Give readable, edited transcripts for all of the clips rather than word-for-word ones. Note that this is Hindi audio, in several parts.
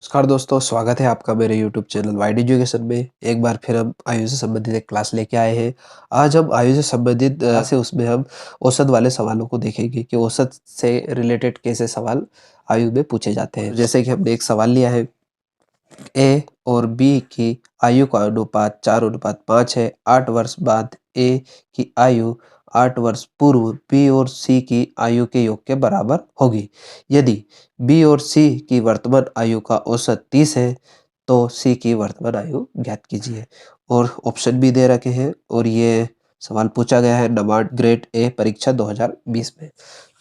नमस्कार दोस्तों, स्वागत है आपका मेरे YouTube चैनल वाइड एजुकेशन में। एक बार फिर हम आयु से संबंधित एक क्लास लेके आए हैं। आज हम आयु से संबंधित से उसमें हम औसत वाले सवालों को देखेंगे कि औसत से रिलेटेड कैसे सवाल आयु में पूछे जाते हैं। जैसे कि हमने एक सवाल लिया है, ए और बी की आयु का अनुपात 4:5 है। 8 वर्ष बाद ए की आयु 8 वर्ष पूर्व बी और सी की आयु के योग के बराबर होगी। यदि बी और सी की वर्तमान आयु का औसत 30 है तो सी की वर्तमान आयु ज्ञात कीजिए। और ऑप्शन भी दे रखे हैं और ये सवाल पूछा गया है नबार्ड ग्रेड ए परीक्षा 2020 में।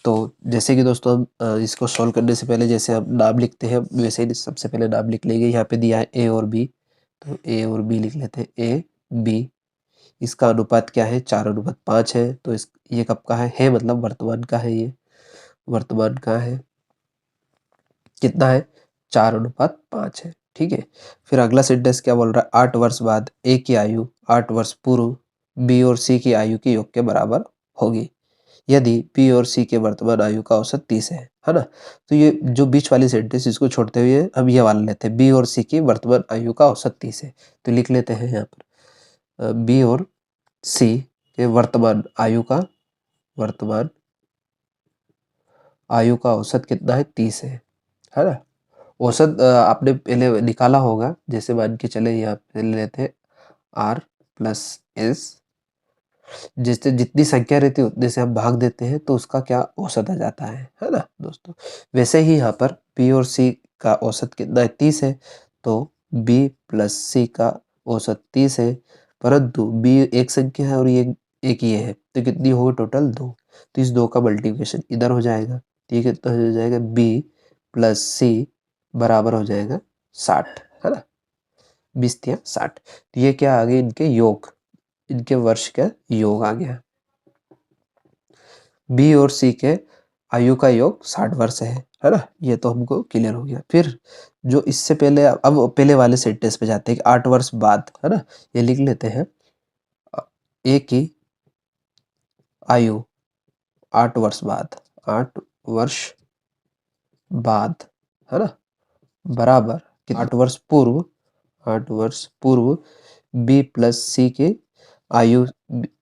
तो जैसे कि दोस्तों हम इसको सॉल्व करने से पहले जैसे हम नाम लिखते हैं वैसे ही सबसे पहले नाम लिख लेंगे। यहाँ पे दिया है ए और बी, तो ए और बी लिख लेते हैं। ए बी, इसका अनुपात क्या है? 4:5 है। तो इस ये कब का है मतलब वर्तमान का है। ये वर्तमान का है, कितना है? 4:5 है। ठीक है। फिर अगला सेंटेंस क्या बोल रहा है? 8 वर्ष बाद ए की आयु 8 वर्ष पूर्व बी और सी की आयु के योग के बराबर होगी यदि बी और सी के वर्तमान आयु का औसत 30 है ना। तो ये जो बीच वाली सेंटेंस इसको छोड़ते हुए हम ये वाला लेते हैं, बी और सी की वर्तमान आयु का औसत 30 है। तो लिख लेते हैं यहाँ पर बी और सी के वर्तमान आयु का औसत कितना है? 30 है ना। औसत आपने पहले निकाला होगा। जैसे मान के चले यहाँ पे लेते हैं आर प्लस एस, जिससे जितनी संख्या रहती है उतने से हम भाग देते हैं तो उसका क्या औसत आ जाता है ना दोस्तों। वैसे ही यहाँ पर बी और सी का औसत कितना है? 30 है। तो बी प्लस सी का औसत 30 है, परंतु बी एक संख्या है और ये एक ये है, तो कितनी होगी टोटल? 2। तो इस 2 का मल्टीप्लिकेशन इधर हो जाएगा, तो ये कितना हो जाएगा? बी प्लस सी बराबर हो जाएगा 60, है ना। 20×60। तो ये क्या आ गए? इनके योग, इनके वर्ष का योग आ गया। बी और सी के आयु का योग 60 वर्ष है ना। ये तो हमको क्लियर हो गया। फिर जो इससे पहले, अब पहले वाले सेंटेंस पे जाते हैं कि 8 वर्ष बाद, है ना। ये लिख लेते हैं ए की आयु 8 वर्ष बाद, 8 वर्ष बाद, है ना, बराबर 8 वर्ष पूर्व, 8 वर्ष पूर्व बी प्लस सी के आयु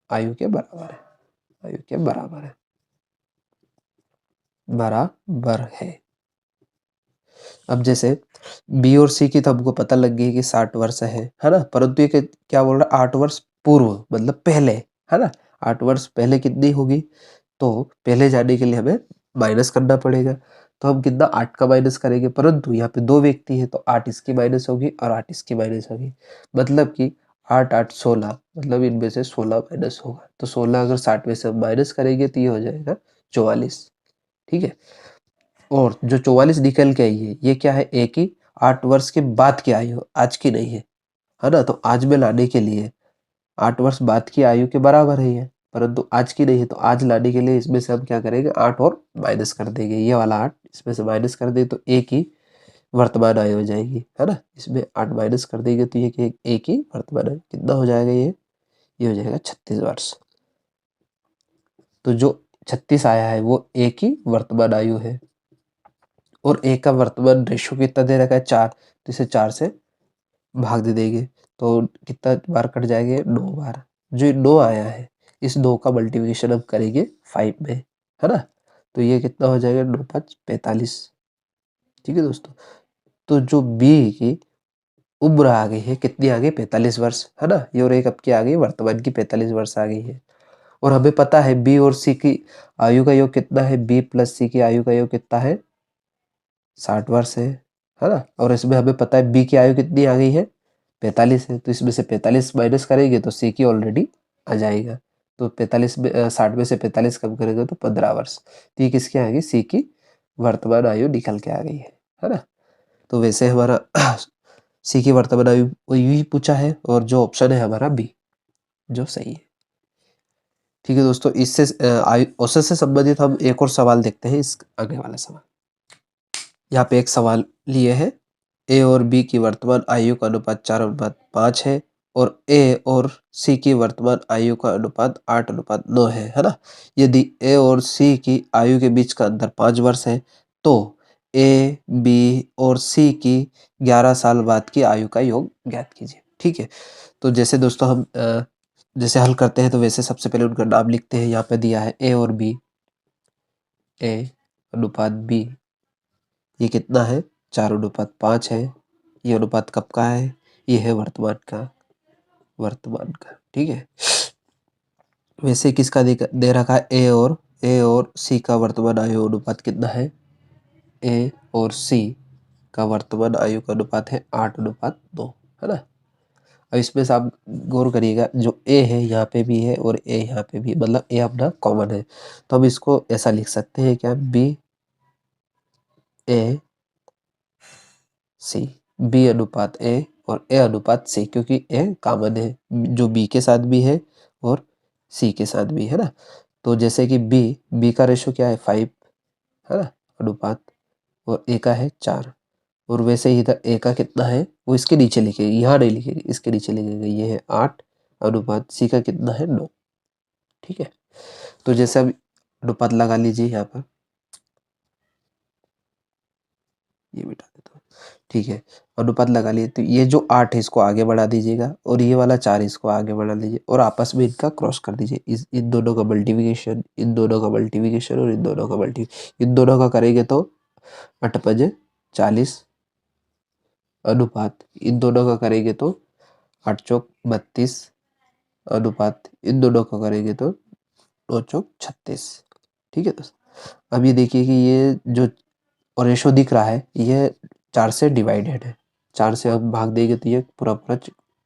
आयु के बराबर है, आयु के बराबर है, बराबर है। अब जैसे बी और सी की तो हमको पता लग गई कि 60 वर्ष है ना। परंतु ये क्या बोल रहा है? 8 वर्ष पूर्व मतलब पहले, है ना। 8 वर्ष पहले कितनी होगी? तो पहले जाने के लिए हमें माइनस करना पड़ेगा। तो हम कितना? 8 का माइनस करेंगे, परंतु यहाँ पे 2 व्यक्ति है तो 8 इसकी माइनस होगी और 8 इसकी माइनस होगी। मतलब कि 8 8 16, मतलब इनमें से 16 माइनस होगा। तो 16 अगर 60 में से माइनस करेंगे तो ये हो जाएगा 44। ठीक है। और जो 44 निकल के आई है ये क्या है? एक ही 8 वर्ष के बाद की आयु, आज की नहीं है ना। तो आज में लाने के लिए 8 वर्ष बाद की आयु के बराबर है ये, परंतु आज की नहीं है। तो आज लाने के लिए इसमें से हम क्या करेंगे? 8 और माइनस कर देंगे। ये वाला 8 इसमें से माइनस कर देंगे तो एक ही वर्तमान आयु हो जाएगी, है ना। इसमें 8 माइनस कर देंगे तो ये एक ही वर्तमान आयु कितना हो जाएगा? ये हो जाएगा 36 वर्ष। तो जो 36 आया है वो एक ही वर्तमान आयु है। और एक का वर्तमान रेशियो कितना दे रखा है? 4। तो इसे 4 से भाग दे देंगे तो कितना बार कट जाएंगे? 9 बार। जो 9 आया है इस 9 का मल्टीप्लिकेशन हम करेंगे 5 में, है ना। तो ये कितना हो जाएगा? 9 5 45। ठीक है दोस्तों। तो जो बी की उम्र आ गई है, कितनी आ गई? 45 वर्ष, है ना। ये और एक अब की आ गई? वर्तमान की 45 वर्ष आ गई है। और हमें पता है बी और सी की आयु का योग कितना है? बी प्लस सी की आयु का योग कितना है? 60 वर्ष है ना। और इसमें हमें पता है बी की आयु कितनी आ गई है? 45 है। तो इसमें से 45 माइनस करेंगे तो सी की ऑलरेडी आ जाएगा। तो 45 में 60 में से 45 कम करेंगे तो 15 वर्ष। तो ये किसकी आ गई? सी की वर्तमान आयु निकल के आ गई है ना। तो वैसे हमारा सी की वर्तमान आयु यू ही पूछा है और जो ऑप्शन है हमारा बी, जो सही है। ठीक है दोस्तों, इससे आयु औसत से संबंधित हम एक और सवाल देखते हैं। इस आगे वाला सवाल, यहाँ पे एक सवाल लिए है, ए और बी की वर्तमान आयु का अनुपात 4:5 है और ए और सी की वर्तमान आयु का अनुपात 8:9 है ना। यदि ए और सी की आयु के बीच का अंतर 5 वर्ष है तो ए, बी और सी की 11 साल बाद की आयु का योग ज्ञात कीजिए। ठीक है, तो जैसे दोस्तों हम जैसे हल करते हैं तो वैसे सबसे पहले उनका नाम लिखते हैं। यहाँ पे दिया है ए और बी, ए अनुपात बी, ये कितना है 4:5 है। ये अनुपात कब का है, ये है वर्तमान का, वर्तमान का। ठीक है, वैसे किसका दे रखा है, ए और सी का वर्तमान आयु अनुपात कितना है, ए और सी का वर्तमान आयु का अनुपात है 8:2, है ना। अब इसमें से आप गौर करिएगा, जो ए है यहाँ पे भी है और ए यहाँ पे भी, मतलब ए अपना कॉमन है, तो हम इसको ऐसा लिख सकते हैं क्या, बी ए सी, बी अनुपात ए और ए अनुपात सी, क्योंकि ए कॉमन है, जो बी के साथ भी है और सी के साथ भी, है ना। तो जैसे कि बी का रेशो क्या है 5, है ना, अनुपात, और ए का है 4, और वैसे ही इधर ए का कितना है वो इसके नीचे लिखेगी, यहाँ नहीं लिखेगी, इसके नीचे लिखेगी, ये है 8 अनुपात सी का कितना है 9। ठीक है, तो जैसे अब अनुपात लगा लीजिए यहाँ पर, ये मिटा देता हूँ। ठीक है, अनुपात लगा लिए, तो ये जो 8 है इसको आगे बढ़ा दीजिएगा और ये वाला 4 इसको आगे बढ़ा दीजिए और आपस में इनका क्रॉस कर दीजिए। इन दोनों का मल्टीप्लिकेशन, इन दोनों का मल्टीप्लिकेशन और इन दोनों का इन दोनों का करेंगे तो 8 पजे 40 अनुपात इन दोनों का करेंगे तो 8 चौक 32 अनुपात इन दोनों का करेंगे तो 2 चौक 36। ठीक है दोस्तों, अब ये देखिए कि ये जो और रेशो दिख रहा है ये 4 से डिवाइडेड है, 4 से हम भाग देंगे तो ये पूरा पूरा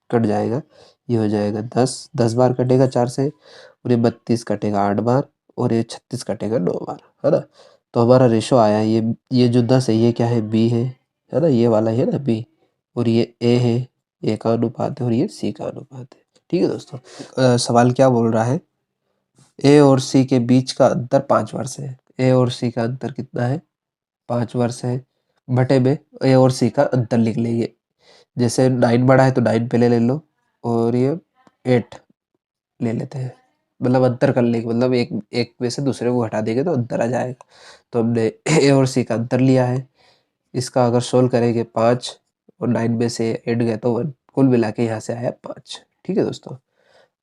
कट जाएगा, ये हो जाएगा 10 बार कटेगा 4 से, और ये 32 कटेगा 8 बार, और ये 36 कटेगा 9 बार, है ना। तो हमारा रेशो आया, ये जो 10 है ये क्या है, बी है ना, ये वाला है ना बी, और ये ए है, ए का अनुपात है, और ये सी का अनुपात है। ठीक है दोस्तों, सवाल क्या बोल रहा है, ए और सी के बीच का अंतर 5 वर्ष है। ए और सी का अंतर कितना है, 5 वर्ष है, बटे में ए और सी का अंतर लिख लेंगे। जैसे 9 बड़ा है तो 9 पहले ले लो, और ये 8 ले लेते हैं, मतलब अंतर कर लेंगे, मतलब एक एक में से दूसरे को हटा देंगे तो अंतर आ जाएगा। तो हमने ए और सी का अंतर लिया है, इसका अगर सोल्व करेंगे 5 और 9 में से 8 गया तो 1, कुल मिला के यहाँ से आया 5। ठीक है दोस्तों,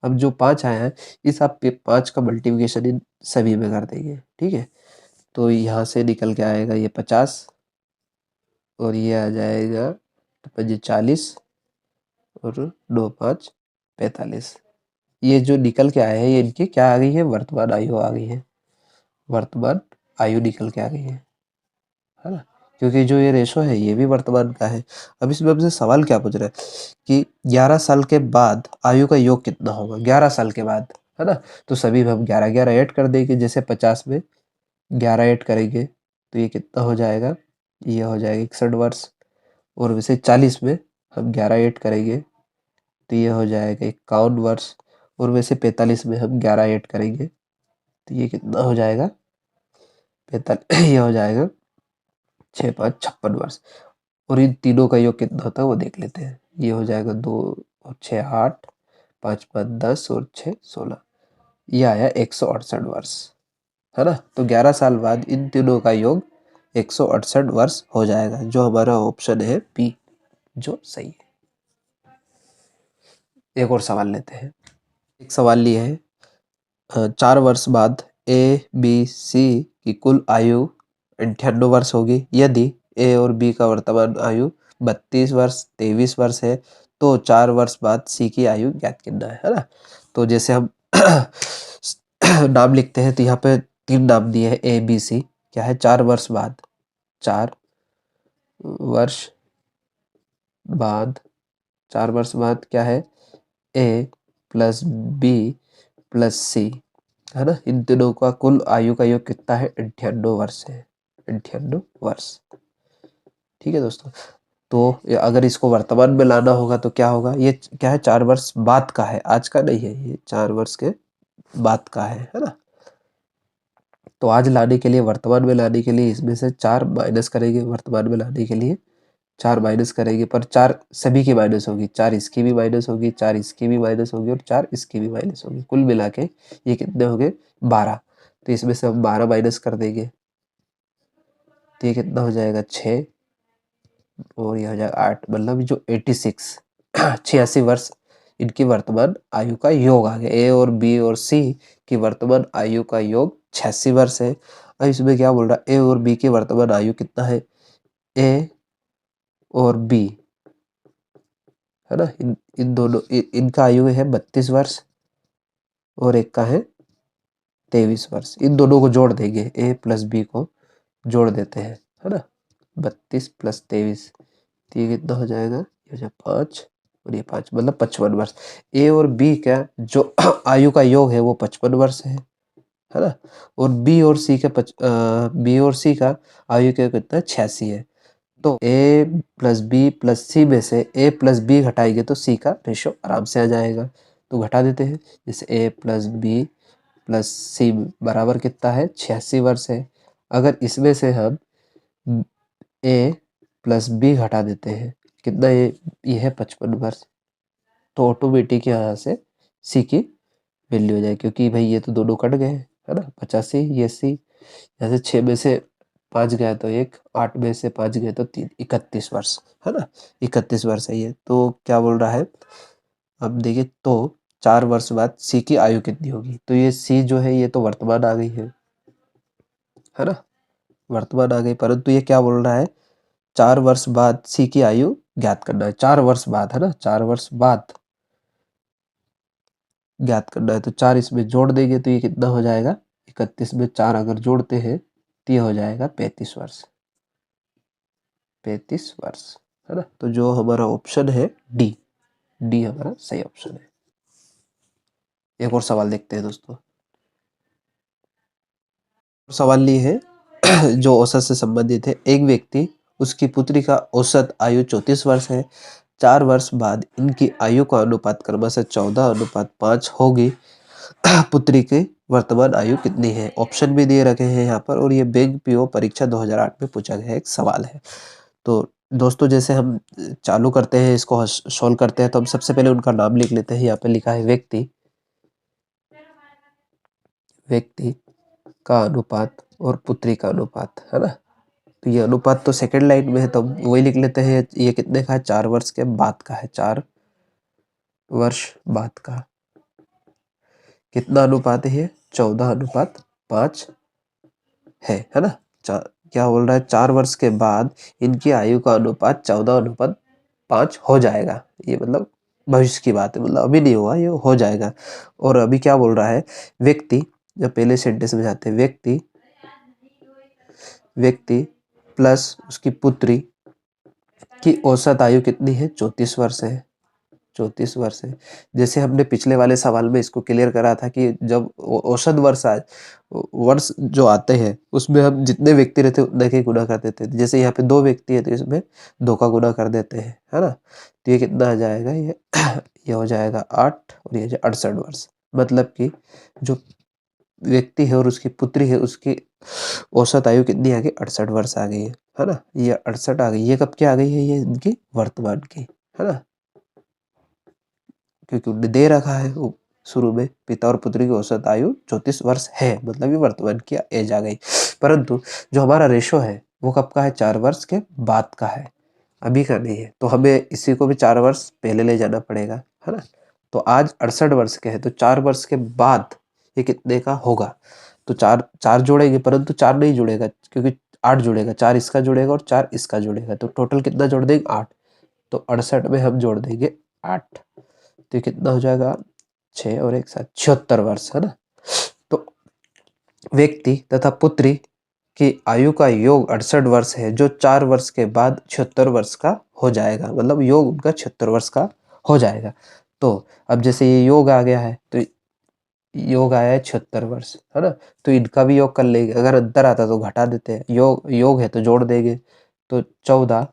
अब जो 5 आया है इस आप 5 का मल्टीप्लिकेशन इन सभी में कर देंगे। ठीक है, तो यहाँ से निकल के आएगा ये 50, और ये आ जाएगा 40, और 2 5 45। ये जो निकल के आए हैं ये इनकी क्या आ गई है, वर्तमान आयु आ गई है, वर्तमान आयु निकल के आ गई है ना, क्योंकि जो ये रेशो है ये भी वर्तमान का है। अब इसमें हमसे सवाल क्या पूछ रहा है कि 11 साल के बाद आयु का योग कितना होगा, 11 साल के बाद, है ना। तो सभी में हम 11 ऐड कर देंगे, जैसे 50 में 11 ऐड करेंगे तो ये कितना हो जाएगा, ये हो जाएगा 61 वर्ष, और वैसे 40 में हम 11 ऐड करेंगे तो ये हो जाएगा 51 वर्ष, और वैसे 45 में हम 11 ऐड करेंगे तो ये कितना हो जाएगा 45 ये हो जाएगा 6 5 56 वर्ष। और इन तीनों का योग कितना होता है वो देख लेते हैं, ये हो जाएगा 2 और 6 8, 5 5 10 और 6 16, ये आया 168 वर्ष, है ना। तो 11 साल बाद इन तीनों का योग 168 वर्ष हो जाएगा, जो हमारा ऑप्शन है बी, जो सही है। एक और सवाल लेते हैं, एक सवाल लिए है 4 वर्ष बाद ए बी सी की कुल आयु 98 वर्ष होगी, यदि ए और बी का वर्तमान आयु 32 वर्ष 23 वर्ष है, तो 4 वर्ष बाद सी की आयु ज्ञात करना है ना। तो जैसे हम नाम लिखते हैं तो यहाँ पे 3 नाम दिए हैं ए बी सी, क्या है 4 वर्ष बाद, 4 वर्ष बाद, 4 वर्ष बाद क्या है, ए प्लस बी प्लस सी, है ना। इन तीनों का कुल आयु का योग कितना है, 98 वर्ष है, 98 वर्ष। ठीक है दोस्तों, तो अगर इसको वर्तमान में लाना होगा तो क्या होगा, ये क्या है 4 वर्ष बाद का है, आज का नहीं है, ये 4 वर्ष के बाद का है ना। तो आज लाने के लिए, वर्तमान में लाने के लिए इसमें से 4 माइनस करेंगे, वर्तमान में लाने के लिए 4 माइनस करेंगे, पर 4 सभी की माइनस होगी, 4 इसकी भी माइनस होगी, 4 इसकी भी माइनस होगी, और 4 इसकी भी माइनस होगी, कुल मिला के ये कितने हो गए 12। तो इसमें से हम 12 माइनस कर देंगे, तो ये कितना हो जाएगा 6 और ये हो जाएगा 8, मतलब जो 86 86 वर्ष इनकी वर्तमान आयु का योग आ गया। ए और बी और सी की वर्तमान आयु का योग 86 वर्ष है। अब इसमें क्या बोल रहा है, ए और बी की वर्तमान आयु कितना है, ए और बी है ना, इन दोनों इनका आयु है 32 वर्ष और एक का है 23 वर्ष। इन दोनों को जोड़ देंगे, ए प्लस बी को जोड़ देते हैं, है ना, 32 प्लस 23, तो ये कितना हो जाएगा, ये हो जाएगा 5 और ये 5, मतलब 55 वर्ष। ए और बी का जो आयु का योग है वो 55 वर्ष है ना, और बी और सी का आयु का कितना है, 86 है। तो ए प्लस बी प्लस सी में से ए प्लस बी घटाएंगे तो सी का रेशो आराम से आ जाएगा, तो घटा देते हैं। जैसे ए प्लस बी प्लस सी बराबर कितना है, 86 वर्ष है। अगर इसमें से हम ए प्लस बी घटा देते हैं, कितना ये है 55 वर्ष, तो ऑटोमेटिक यहाँ से सी की वैल्यू हो जाए, क्योंकि भाई ये तो दोनों कट गए है ना, 85 ये सी, यहाँ से 6 में से 5 गया तो 1, 8 में से 5 गए तो 3, 31 वर्ष है ना, 31 वर्ष है ये। तो क्या बोल रहा है, अब देखिए, तो 4 वर्ष बाद सी की आयु कितनी होगी, तो ये सी जो है ये तो वर्तमान आ गई है ना, वर्तमान आ गई, परंतु ये क्या बोल रहा है, 4 वर्ष बाद सी की आयु ज्ञात करना है, 4 वर्ष बाद है ना, 4 वर्ष बाद ज्ञात करना है। तो 4 इसमें जोड़ देंगे तो ये कितना हो जाएगा, 31 में 4 अगर जोड़ते हैं तो ये हो जाएगा 35 वर्ष, 35 वर्ष है ना। तो जो हमारा ऑप्शन है डी, डी हमारा सही ऑप्शन है। एक और सवाल देखते हैं दोस्तों। सवाल ये है जो औसत से संबंधित है, एक व्यक्ति, उसकी पुत्री का औसत आयु 34 वर्ष है, 4 वर्ष बाद इनकी आयु का अनुपात क्रमशः 14:5 होगी, पुत्री की वर्तमान आयु कितनी है। ऑप्शन भी दिए रखे हैं यहाँ पर, और ये बैंक पीओ परीक्षा 2008 में पूछा गया एक सवाल है। तो दोस्तों जैसे हम चालू करते हैं, इसको सॉल्व करते हैं, तो हम सबसे पहले उनका नाम लिख लेते हैं। यहाँ पे लिखा है व्यक्ति, व्यक्ति का अनुपात और पुत्री का अनुपात है ना। तो ये अनुपात तो सेकंड लाइन में है, तो वही लिख लेते हैं। ये कितने का है, 4 वर्ष के बाद का है, 4 वर्ष बाद का। कितना अनुपात है, 14:5 है ना। क्या बोल रहा है, 4 वर्ष के बाद इनकी आयु का अनुपात 14:5 हो जाएगा। ये मतलब भविष्य की बात है, मतलब अभी नहीं हुआ, ये हो जाएगा। और अभी क्या बोल रहा है, व्यक्ति, जब पहले सेंटेंस में जाते हैं, व्यक्ति प्लस उसकी पुत्री की औसत आयु कितनी है, 34 वर्ष है, 34 वर्ष है। जैसे हमने पिछले वाले सवाल में इसको क्लियर करा था कि जब औसत वर्ष जो आते हैं उसमें हम जितने व्यक्ति रहते हैं उतने के गुना कर देते हैं। जैसे यहाँ पे 2 व्यक्ति है तो इसमें 2 का गुना कर देते हैं, है ना। तो ये कितना आ जाएगा, ये हो जाएगा 8 और ये 68 वर्ष। मतलब कि जो व्यक्ति है और उसकी पुत्री है, उसकी औसत आयु कितनी आ गई, 68 वर्ष आ गई है ना। ये 68 आ गई, ये कब की आ गई है, ये इनकी वर्तमान की है ना, क्योंकि उन्हें दे रखा है वो शुरू में, पिता और पुत्री की औसत आयु 34 वर्ष है, मतलब ये वर्तमान की एज आ गई। परंतु जो हमारा रेशो है वो कब का है, 4 वर्ष के बाद का है, अभी का नहीं है। तो हमें इसी को भी 4 वर्ष पहले ले जाना पड़ेगा, है ना। तो आज 68 वर्ष के है, तो 4 वर्ष के बाद ये कितने का होगा, तो 4 जोड़ेंगे, परंतु 4 नहीं जुड़ेगा, क्योंकि 8 जुड़ेगा, 4 इसका जुड़ेगा और 4 इसका जुड़ेगा, तो टोटल कितना जोड़ देंगे, 8। तो 68 में हम जोड़ देंगे 8, तो ये कितना हो जाएगा, 6 और 1 7, 76 वर्ष है ना। तो व्यक्ति तथा पुत्री की आयु का योग 68 वर्ष है, जो 4 वर्ष के बाद 76 वर्ष का हो जाएगा, मतलब योग उनका 76 वर्ष का हो जाएगा। तो अब जैसे ये योग आ गया है, तो योग आया है 76 वर्ष, है ना। तो इनका भी योग कर लेंगे, अगर अंतर आता तो घटा देते हैं, योग है तो जोड़ देंगे। तो 14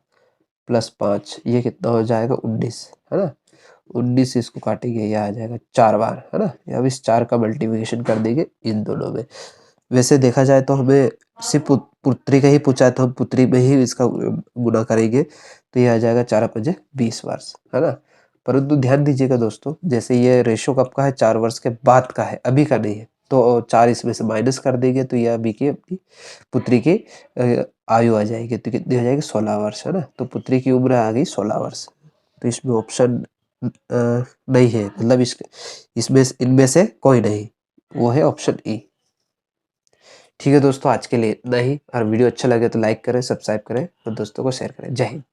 प्लस 5 ये कितना हो जाएगा, 19 है ना। 19 इसको काटेंगे, यह आ जाएगा 4 बार, है ना। अब इस 4 का मल्टीप्लिकेशन कर देंगे इन दोनों में। वैसे देखा जाए तो हमें सिर्फ पुत्री का ही पूछा है, तो हम पुत्री में ही इसका गुना करेंगे, तो ये आ जाएगा 4 पंजे 20 वर्ष, है ना। परंतु ध्यान दीजिएगा दोस्तों, जैसे ये रेशो कब का है, 4 वर्ष के बाद का है, अभी का नहीं है। तो 4 इसमें से माइनस कर देंगे तो यह अभी की अपनी पुत्री की आयु आ जाएगी, तो कितनी हो जाएगी 16 वर्ष, है ना। तो पुत्री की उम्र आ गई 16 वर्ष। तो इसमें ऑप्शन नहीं है, मतलब इसमें इनमें से कोई नहीं, वो है ऑप्शन ई। ठीक है दोस्तों, आज के लिए इतना ही। और वीडियो अच्छा लगे तो लाइक करें, सब्सक्राइब करें और दोस्तों को शेयर करें। जय हिंद।